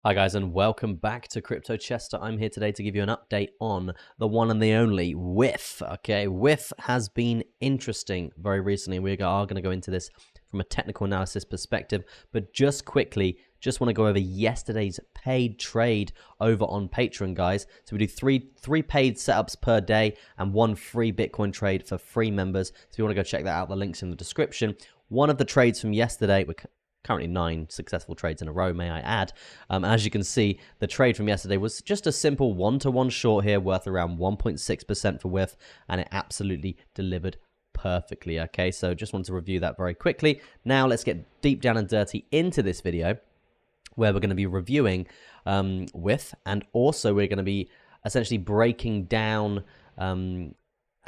Hi guys, and welcome back to Crypto Chester. I'm here today to give you an update on the one and the only WIF. Okay, WIF has been interesting very recently. We are going to go into this from a technical analysis perspective, but just quickly, just want to go over yesterday's paid trade over on Patreon, guys. So we do three paid setups per day and one free Bitcoin trade for free members. So if you want to go check that out, the link's in the description. One of the trades from yesterday, we're currently 9 successful trades in a row, may I add. As you can see, the trade from yesterday was just a simple 1-to-1 short here, worth around 1.6% for WIF, and it absolutely delivered perfectly. Okay, so just wanted to review that very quickly. Now let's get deep down and dirty into this video, where we're going to be reviewing WIF, and also we're going to be essentially breaking down and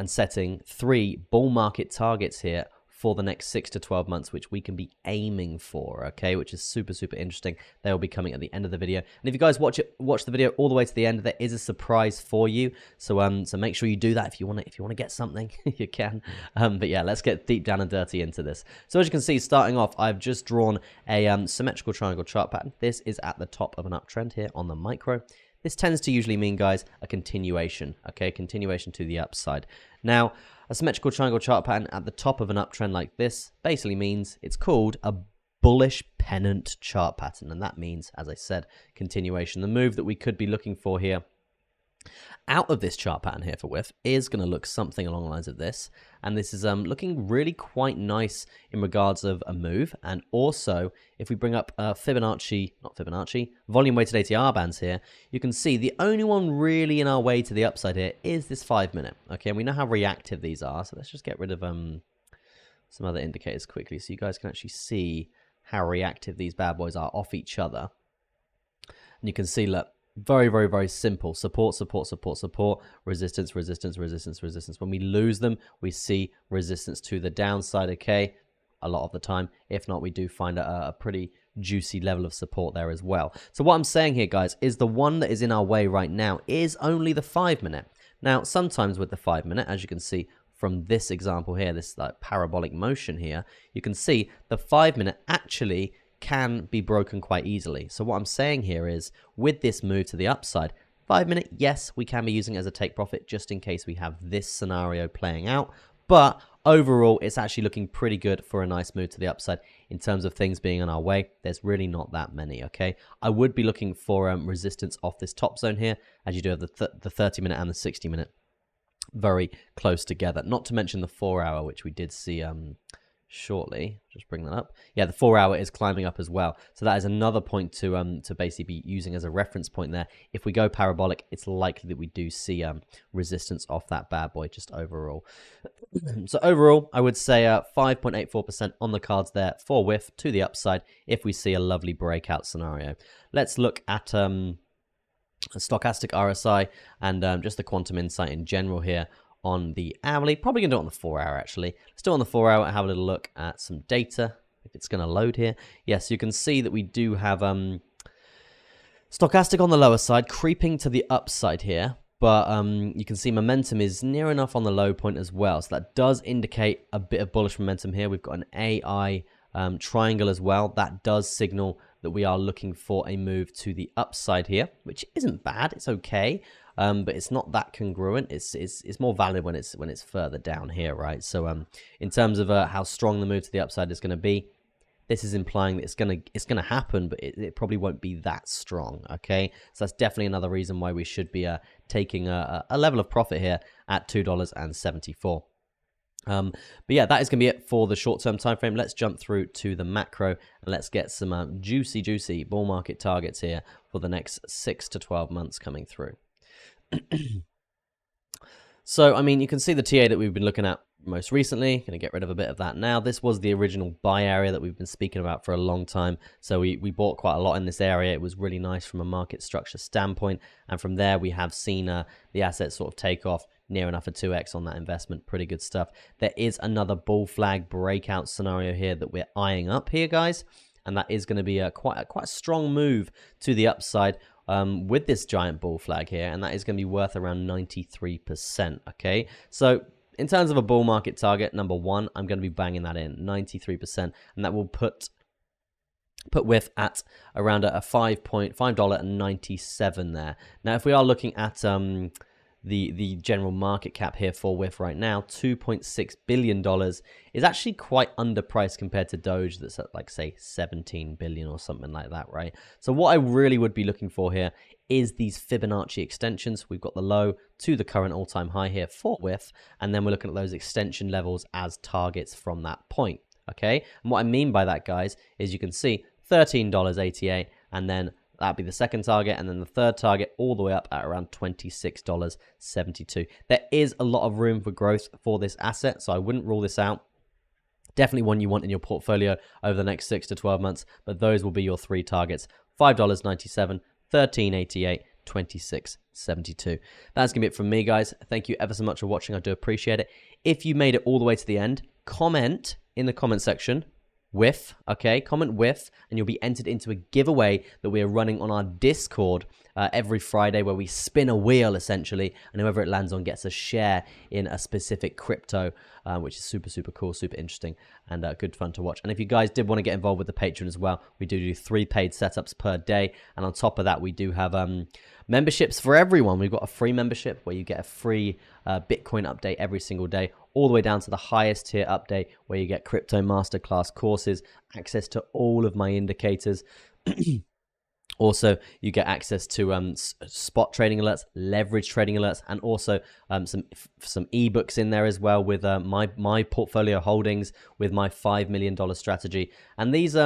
setting 3 bull market targets here for the next 6 to 12 months, which we can be aiming for, okay, which is super interesting. They will be coming at the end of the video. And if you guys watch the video all the way to the end, there is a surprise for you. So so make sure you do that if you want to get something, you can. But yeah, let's get deep down and dirty into this. So as you can see, starting off, I've just drawn a symmetrical triangle chart pattern. This is at the top of an uptrend here on the micro. This tends to usually mean, guys, a continuation, okay? Continuation to the upside. Now, a symmetrical triangle chart pattern at the top of an uptrend like this basically means it's called a bullish pennant chart pattern. And that means, as I said, continuation. The move that we could be looking for here out of this chart pattern here for WIF is going to look something along the lines of this, and this is looking really quite nice in regards of a move. And also, if we bring up volume weighted ATR bands here, you can see the only one really in our way to the upside here is this 5-minute. Okay, and we know how reactive these are, so let's just get rid of some other indicators quickly so you guys can actually see how reactive these bad boys are off each other. And you can see, look, very simple. Support, resistance. When we lose them, we see resistance to the downside, okay, a lot of the time. If not, we do find a pretty juicy level of support there as well. So what I'm saying here, guys, is the one that is in our way right now is only the 5-minute. Now, sometimes with the 5-minute, as you can see from this example here, this like parabolic motion here, you can see the 5-minute actually can be broken quite easily. So what I'm saying here is, with this move to the upside, 5-minute, yes, we can be using it as a take profit just in case we have this scenario playing out. But overall, it's actually looking pretty good for a nice move to the upside in terms of things being on our way. There's really not that many, okay? I would be looking for resistance off this top zone here, as you do have the 30-minute and the 60-minute very close together. Not to mention the 4-hour, which we did see shortly. Just bring that up. Yeah, the 4-hour is climbing up as well. So that is another point to basically be using as a reference point there. If we go parabolic, it's likely that we do see resistance off that bad boy just overall. So overall, I would say 5.84% on the cards there for WIF to the upside if we see a lovely breakout scenario. Let's look at a stochastic RSI and just the quantum insight in general here on the hourly. Probably going to do it on the 4-hour, actually. Let's do it on the 4-hour and have a little look at some data, if it's going to load here. Yes, you can see that we do have stochastic on the lower side, creeping to the upside here. But you can see momentum is near enough on the low point as well. So that does indicate a bit of bullish momentum here. We've got an AI triangle as well. That does signal that we are looking for a move to the upside here, which isn't bad. It's okay. But it's not that congruent. It's more valid when it's further down here, right? So in terms of how strong the move to the upside is going to be, this is implying that it's gonna happen, but it probably won't be that strong. Okay, so that's definitely another reason why we should be taking a level of profit here at $2.74. But yeah, that is going to be it for the short-term time frame. Let's jump through to the macro and let's get some juicy bull market targets here for the next 6 to 12 months coming through. So, I mean, you can see the TA that we've been looking at most recently. Going to get rid of a bit of that now. This was the original buy area that we've been speaking about for a long time. So we bought quite a lot in this area. It was really nice from a market structure standpoint. And from there, we have seen the assets sort of take off near enough a 2x on that investment. Pretty good stuff. There is another bull flag breakout scenario here that we're eyeing up here, guys. And that is going to be quite a strong move to the upside with this giant bull flag here, and that is going to be worth around 93%, okay? So in terms of a bull market target, number one, I'm going to be banging that in, 93%, and that will put put WIF at around a $5.97 there. Now, if we are looking at the general market cap here for WIF right now, $2.6 billion is actually quite underpriced compared to Doge that's at like, say, 17 billion or something like that, right? So what I really would be looking for here is these Fibonacci extensions. We've got the low to the current all-time high here for WIF, and then we're looking at those extension levels as targets from that point, okay? And what I mean by that, guys, is you can see $13.88, and then that'd be the second target, and then the third target all the way up at around $26.72. There is a lot of room for growth for this asset, so I wouldn't rule this out. Definitely one you want in your portfolio over the next 6 to 12 months, but those will be your three targets: $5.97, $13.88, $26.72. That's gonna be it from me, guys. Thank you ever so much for watching. I do appreciate it. If you made it all the way to the end, comment in the comment section WIF, okay? Comment WIF, and you'll be entered into a giveaway that we are running on our Discord every Friday, where we spin a wheel, essentially, and whoever it lands on gets a share in a specific crypto, which is super, super cool, super interesting, and good fun to watch. And if you guys did want to get involved with the Patreon as well, we do 3 paid setups per day, and on top of that, we do have memberships for everyone. We've got a free membership where you get a free Bitcoin update every single day, all the way down to the highest tier update where you get crypto masterclass courses, access to all of my indicators. Also, you get access to spot trading alerts, leverage trading alerts, and also some ebooks in there as well with my portfolio holdings with my $5 million strategy. And these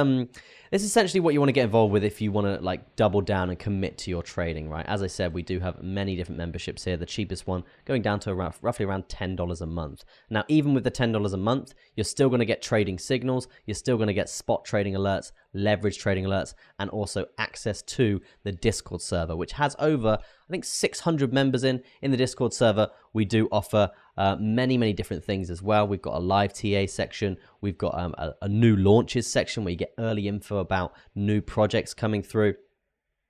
this is essentially what you want to get involved with if you want to like double down and commit to your trading, right? As I said, we do have many different memberships here. The cheapest one going down to roughly around $10 a month. Now, even with the $10 a month, you're still going to get trading signals. You're still going to get spot trading alerts, leverage trading alerts, and also access to the Discord server, which has over, I think, 600 members in the Discord server. We do offer many different things as well. We've got a live TA section. We've got a new launches section where you get early info about new projects coming through.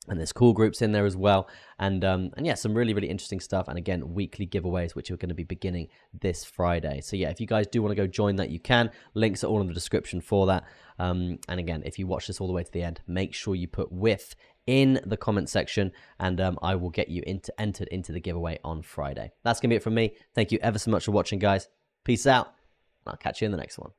And there's call groups in there as well. And yeah, some really interesting stuff. And again, weekly giveaways, which are going to be beginning this Friday. So yeah, if you guys do want to go join that, you can. Links are all in the description for that. And again, if you watch this all the way to the end, make sure you put WIF in the comment section, and I will get you entered into the giveaway on Friday. That's going to be it from me. Thank you ever so much for watching, guys. Peace out. I'll catch you in the next one.